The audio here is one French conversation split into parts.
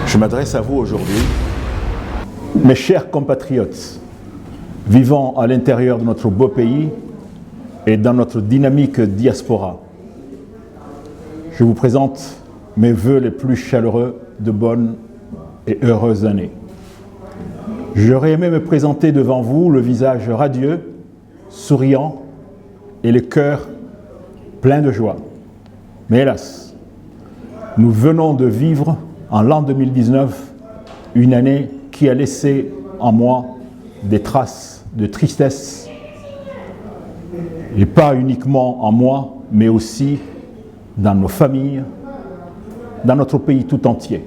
Je m'adresse à vous aujourd'hui, mes chers compatriotes, vivant à l'intérieur de notre beau pays et dans notre dynamique diaspora. Je vous présente mes vœux les plus chaleureux de bonnes et heureuses années. J'aurais aimé me présenter devant vous le visage radieux, souriant et le cœur plein de joie. Mais hélas, nous venons de vivre en l'an 2019 une année qui a laissé en moi des traces de tristesse, et pas uniquement en moi, mais aussi dans nos familles, dans notre pays tout entier.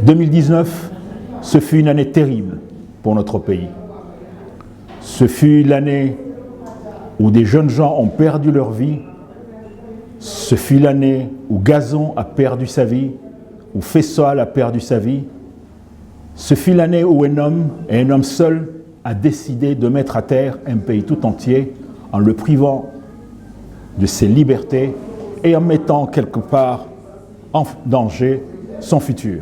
2019, ce fut une année terrible pour notre pays. Ce fut l'année où des jeunes gens ont perdu leur vie. Ce fut l'année où Gazon a perdu sa vie, où Fessal a perdu sa vie. Ce fut l'année où un homme seul, a décidé de mettre à terre un pays tout entier en le privant de ses libertés et en mettant quelque part en danger son futur.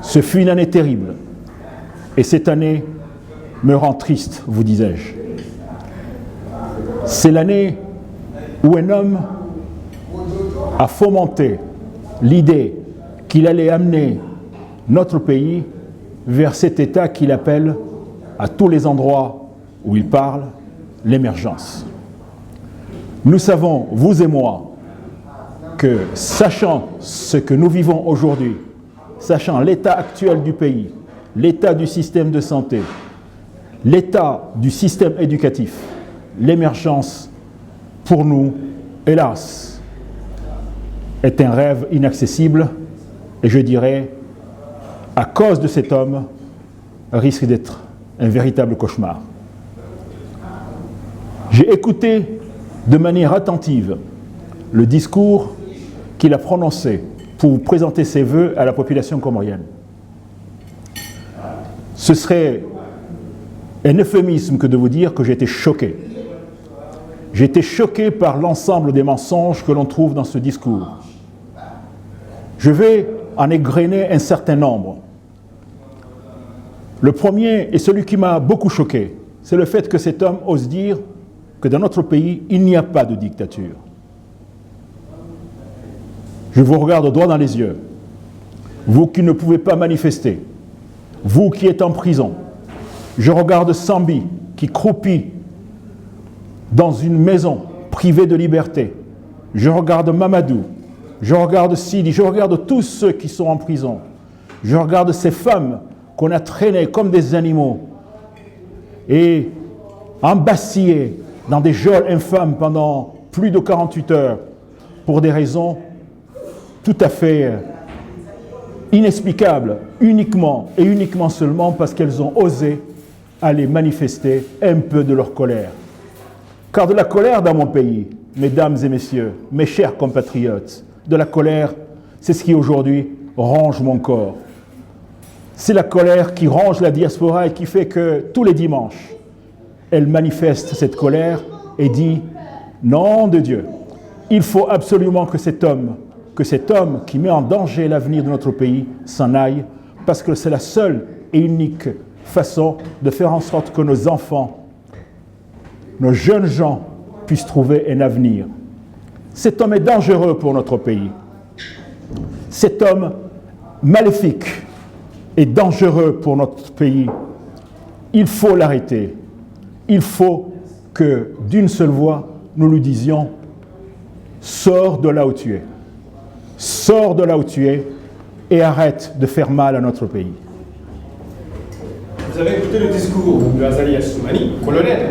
Ce fut une année terrible et cette année me rend triste, vous disais-je. C'est l'année où un homme a fomenté l'idée qu'il allait amener notre pays vers cet état qu'il appelle, à tous les endroits où il parle, l'émergence. Nous savons, vous et moi, que sachant ce que nous vivons aujourd'hui, sachant l'état actuel du pays, l'état du système de santé, l'état du système éducatif, l'émergence, pour nous, hélas, est un rêve inaccessible et je dirais, à cause de cet homme, risque d'être un véritable cauchemar. J'ai écouté de manière attentive le discours qu'il a prononcé pour présenter ses vœux à la population comorienne. Ce serait un euphémisme que de vous dire que j'ai été choqué. J'ai été choqué par l'ensemble des mensonges que l'on trouve dans ce discours. Je vais en égrener un certain nombre. Le premier, et celui qui m'a beaucoup choqué, c'est le fait que cet homme ose dire que dans notre pays, il n'y a pas de dictature. Je vous regarde droit dans les yeux. Vous qui ne pouvez pas manifester, vous qui êtes en prison, je regarde Sambi qui croupit dans une maison privée de liberté. Je regarde Mamadou, je regarde Sidi, je regarde tous ceux qui sont en prison. Je regarde ces femmes qu'on a traînées comme des animaux et embastillées dans des geôles infâmes pendant plus de 48 heures pour des raisons tout à fait inexplicables, uniquement et uniquement seulement parce qu'elles ont osé aller manifester un peu de leur colère. Car de la colère dans mon pays, mesdames et messieurs, mes chers compatriotes, de la colère, c'est ce qui aujourd'hui ronge mon corps. C'est la colère qui ronge la diaspora et qui fait que tous les dimanches, elle manifeste cette colère et dit « Nom de Dieu, il faut absolument que cet homme qui met en danger l'avenir de notre pays s'en aille parce que c'est la seule et unique façon de faire en sorte que nos enfants, nos jeunes gens puissent trouver un avenir. Cet homme est dangereux pour notre pays. Cet homme maléfique est dangereux pour notre pays. Il faut l'arrêter. Il faut que, d'une seule voix, nous lui disions « Sors de là où tu es. Sors de là où tu es et arrête de faire mal à notre pays. » Vous avez écouté le discours de Azali Assoumani, colonel.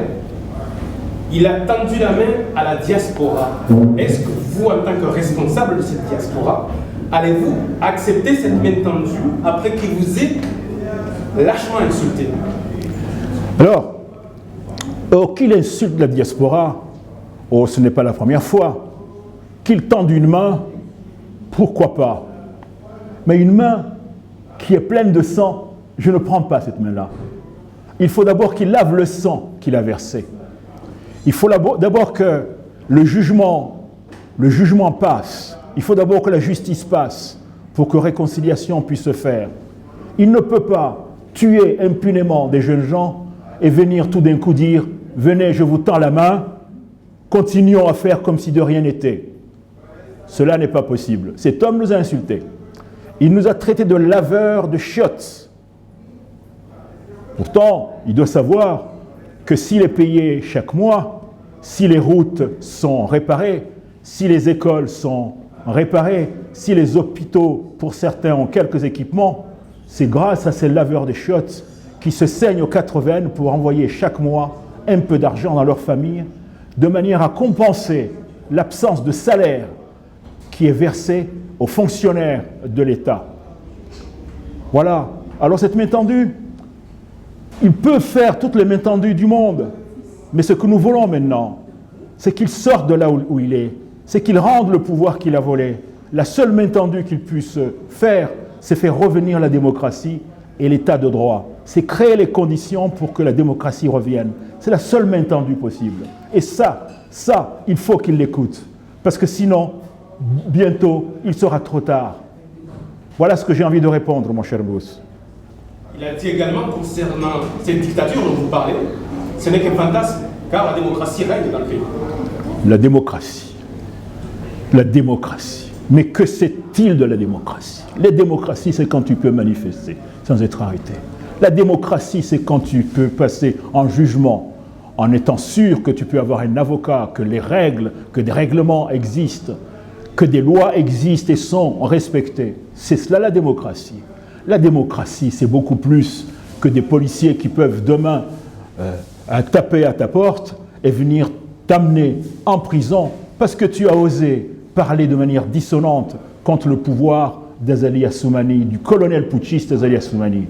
Il a tendu la main à la diaspora. Est-ce que vous, en tant que responsable de cette diaspora, allez-vous accepter cette main tendue après qu'il vous ait lâchement insulté? Alors, qu'il insulte la diaspora, ce n'est pas la première fois. Qu'il tende une main, pourquoi pas? Mais une main qui est pleine de sang, je ne prends pas cette main-là. Il faut d'abord qu'il lave le sang qu'il a versé. Il faut d'abord que le jugement passe. Il faut d'abord que la justice passe pour que réconciliation puisse se faire. Il ne peut pas tuer impunément des jeunes gens et venir tout d'un coup dire « Venez, je vous tends la main, continuons à faire comme si de rien n'était ». Cela n'est pas possible. Cet homme nous a insultés. Il nous a traités de laveurs de chiottes. Pourtant, il doit savoir que s'il est payé chaque mois, si les routes sont réparées, si les écoles sont réparées, si les hôpitaux, pour certains, ont quelques équipements, c'est grâce à ces laveurs de chiottes qui se saignent aux 4 veines pour envoyer chaque mois un peu d'argent dans leur famille, de manière à compenser l'absence de salaire qui est versé aux fonctionnaires de l'État. Voilà. Alors cette main tendue, il peut faire toutes les mains tendues du monde, mais ce que nous voulons maintenant, c'est qu'il sorte de là où il est, c'est qu'il rende le pouvoir qu'il a volé. La seule main tendue qu'il puisse faire, c'est faire revenir la démocratie et l'état de droit. C'est créer les conditions pour que la démocratie revienne. C'est la seule main tendue possible. Et ça, il faut qu'il l'écoute. Parce que sinon, bientôt, il sera trop tard. Voilà ce que j'ai envie de répondre, mon cher Bruce. Il a dit également concernant cette dictature dont vous parlez, ce n'est qu'un fantasme, car la démocratie règne dans le pays. La démocratie. La démocratie. Mais que c'est-il de la démocratie? La démocratie, c'est quand tu peux manifester sans être arrêté. La démocratie, c'est quand tu peux passer en jugement en étant sûr que tu peux avoir un avocat, que les règles, que des règlements existent, que des lois existent et sont respectées. C'est cela la démocratie. La démocratie, c'est beaucoup plus que des policiers qui peuvent demain taper à ta porte et venir t'amener en prison parce que tu as osé parler de manière dissonante contre le pouvoir d'Azali Assoumani, du colonel putschiste Azali Assoumani.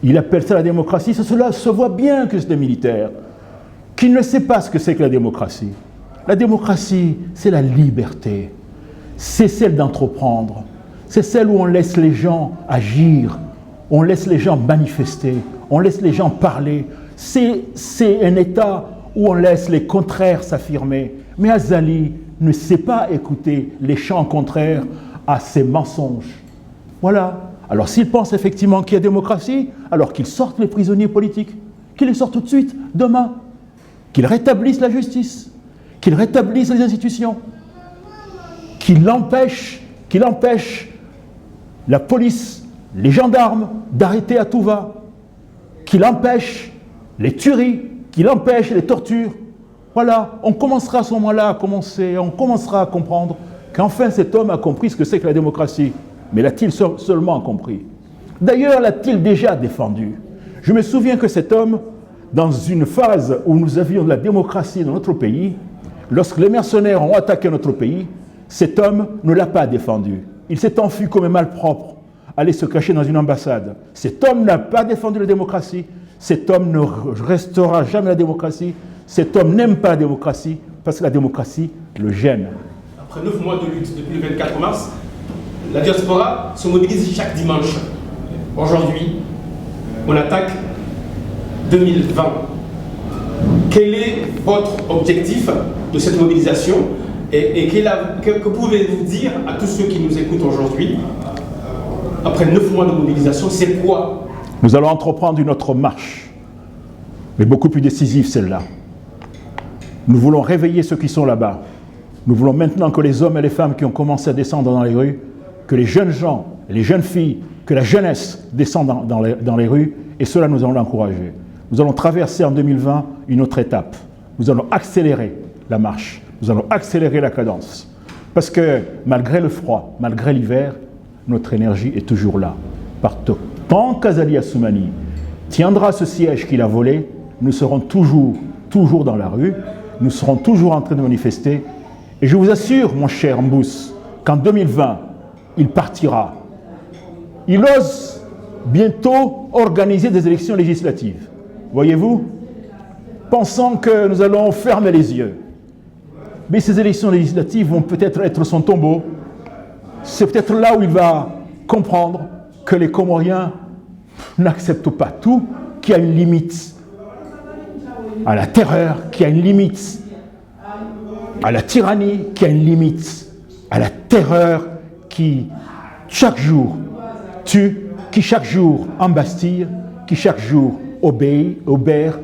Il appelle ça la démocratie. Cela se voit bien que c'est des militaires qui ne sait pas ce que c'est que la démocratie. La démocratie, c'est la liberté. C'est celle d'entreprendre. C'est celle où on laisse les gens agir, on laisse les gens manifester, on laisse les gens parler. C'est un État où on laisse les contraires s'affirmer. Mais Azali ne sait pas écouter les chants contraires à ses mensonges. Voilà. Alors s'il pense effectivement qu'il y a démocratie, alors qu'il sorte les prisonniers politiques, qu'il les sorte tout de suite, demain, qu'il rétablisse la justice, qu'il rétablisse les institutions, qu'il empêche la police, les gendarmes d'arrêter à tout va, qu'il empêche les tueries, qu'il empêche les tortures. Voilà, on commencera à ce moment-là on commencera à comprendre qu'enfin cet homme a compris ce que c'est que la démocratie. Mais l'a-t-il seulement compris? D'ailleurs, l'a-t-il déjà défendu? Je me souviens que cet homme, dans une phase où nous avions de la démocratie dans notre pays, lorsque les mercenaires ont attaqué notre pays, cet homme ne l'a pas défendu. Il s'est enfui comme un malpropre, aller se cacher dans une ambassade. Cet homme n'a pas défendu la démocratie. Cet homme ne restera jamais la démocratie. Cet homme n'aime pas la démocratie parce que la démocratie le gêne. Après 9 mois de lutte depuis le 24 mars, la diaspora se mobilise chaque dimanche. Aujourd'hui, on attaque 2020. Quel est votre objectif de cette mobilisation et que pouvez-vous dire à tous ceux qui nous écoutent aujourd'hui, après 9 mois de mobilisation, c'est quoi? Nous allons entreprendre une autre marche, mais beaucoup plus décisive celle-là. Nous voulons réveiller ceux qui sont là-bas. Nous voulons maintenant que les hommes et les femmes qui ont commencé à descendre dans les rues, que les jeunes gens, les jeunes filles, que la jeunesse descendent dans les rues, et cela nous allons l'encourager. Nous allons traverser en 2020 une autre étape. Nous allons accélérer la marche, nous allons accélérer la cadence. Parce que malgré le froid, malgré l'hiver, notre énergie est toujours là. Tant qu'Azali Assoumani tiendra ce siège qu'il a volé, nous serons toujours dans la rue, nous serons toujours en train de manifester. Et je vous assure, mon cher Mbous, qu'en 2020, il partira. Il ose bientôt organiser des élections législatives. Voyez-vous, pensant que nous allons fermer les yeux. Mais ces élections législatives vont peut-être être son tombeau. C'est peut-être là où il va comprendre que les Comoriens n'acceptent pas tout, qu'il y a une limite à la terreur, qu'il y a une limite à la tyrannie, qu'il y a une limite à la terreur qui chaque jour tue, qui chaque jour embastille, qui chaque jour obère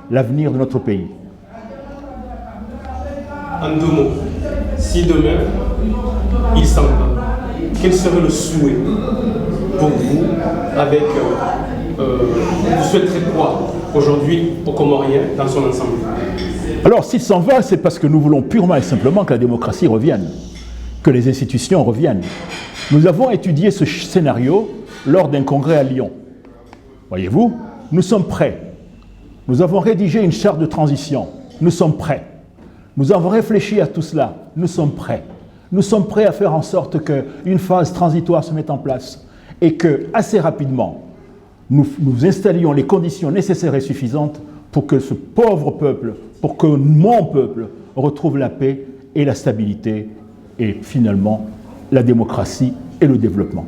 l'avenir de notre pays. En 2 mots, si demain il s'en va, quel serait le souhait pour vous avec vous souhaiterez quoi aujourd'hui aux Comoriens dans son ensemble? Alors s'il s'en va, c'est parce que nous voulons purement et simplement que la démocratie revienne, que les institutions reviennent. Nous avons étudié ce scénario lors d'un congrès à Lyon. Voyez-vous, nous sommes prêts. Nous avons rédigé une charte de transition. Nous sommes prêts. Nous avons réfléchi à tout cela. Nous sommes prêts. Nous sommes prêts à faire en sorte qu'une phase transitoire se mette en place et que, assez rapidement, nous installions les conditions nécessaires et suffisantes pour que ce pauvre peuple, pour que mon peuple retrouve la paix et la stabilité et finalement la démocratie et le développement.